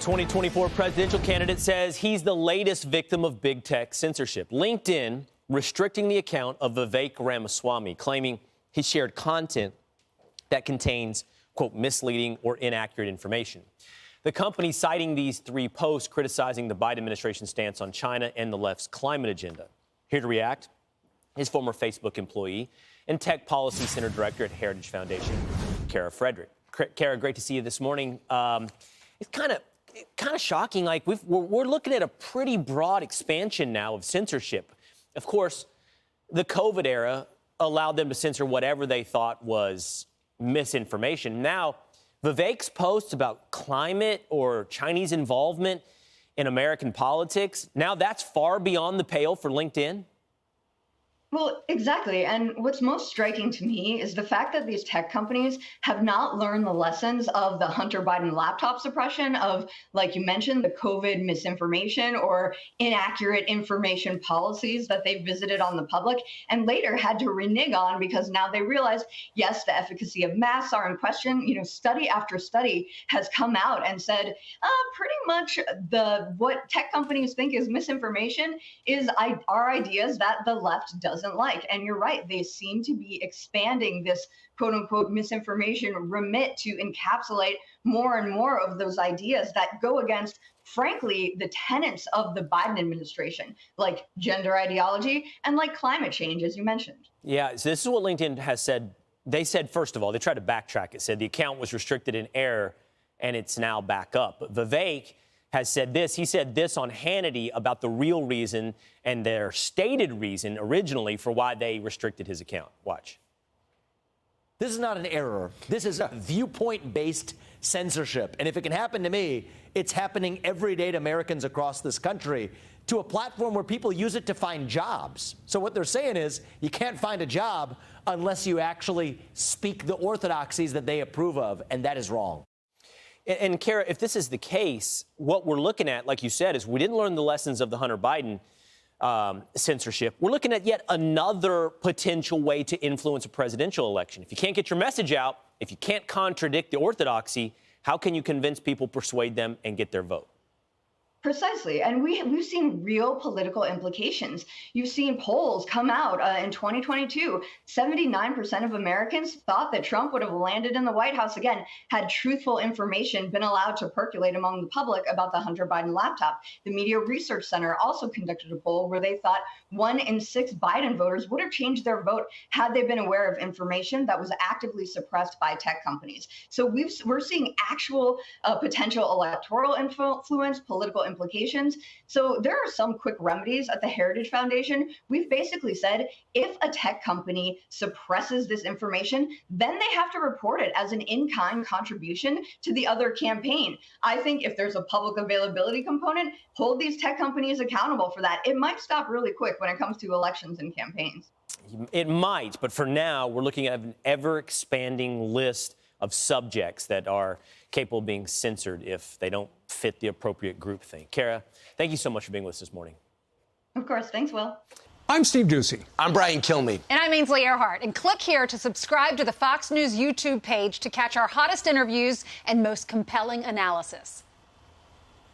2024 presidential candidate says he's the latest victim of big tech censorship. LinkedIn restricting the account of Vivek Ramaswamy, claiming he shared content that contains, quote, misleading or inaccurate information. The company citing these three posts criticizing the Biden administration's stance on China and the left's climate agenda. Here to react, his former Facebook employee and Tech Policy Center Director at Heritage Foundation, Kara Frederick. Kara, great to see you this morning. It's kind of shocking. Like we're looking at a pretty broad expansion now of censorship. Of course, the COVID era allowed them to censor whatever they thought was misinformation. Now, Vivek's posts about climate or Chinese involvement in American politics, now that's far beyond the pale for LinkedIn. Well, exactly. And what's most striking to me is the fact that these tech companies have not learned the lessons of the Hunter Biden laptop suppression of, like you mentioned, the COVID misinformation or inaccurate information policies that they visited on the public and later had to renege on because now they realize, yes, the efficacy of masks are in question. You know, study after study has come out and said pretty much what tech companies think is misinformation is our ideas that the left doesn't like. And you're right, they seem to be expanding this quote unquote misinformation remit to encapsulate more and more of those ideas that go against, frankly, the tenets of the Biden administration, like gender ideology and like climate change, as you mentioned. Yeah, so this is what LinkedIn has said. They said, first of all, they tried to backtrack it, said the account was restricted in error and it's now back up. But Vivek has said this. He said this on Hannity about the real reason and their stated reason originally for why they restricted his account. Watch. This is not an error. This is viewpoint-based censorship. And if it can happen to me, it's happening every day to Americans across this country, to a platform where people use it to find jobs. So what they're saying is you can't find a job unless you actually speak the orthodoxies that they approve of, and that is wrong. And Kara, if this is the case, what we're looking at, like you said, is we didn't learn the lessons of the Hunter Biden censorship. We're looking at yet another potential way to influence a presidential election. If you can't get your message out, if you can't contradict the orthodoxy, how can you convince people, persuade them, and get their vote? Precisely. And we've seen real political implications. You've seen polls come out in 2022. 79% of Americans thought that Trump would have landed in the White House again had truthful information been allowed to percolate among the public about the Hunter Biden laptop. The Media Research Center also conducted a poll where they thought 1 in 6 Biden voters would have changed their vote had they been aware of information that was actively suppressed by tech companies. So we're seeing actual potential electoral influence, political implications. So there are some quick remedies at the Heritage Foundation. We've basically said if a tech company suppresses this information, then they have to report it as an in-kind contribution to the other campaign. I think if there's a public availability component, hold these tech companies accountable for that. It might stop really quick when it comes to elections and campaigns. It might, but for now, we're looking at an ever-expanding list of subjects that are capable of being censored if they don't fit the appropriate groupthink. Kara, thank you so much for being with us this morning. Of course. Thanks, Will. I'm Steve Ducey. I'm Brian Kilmeade. And I'm Ainsley Earhart. And click here to subscribe to the Fox News YouTube page to catch our hottest interviews and most compelling analysis.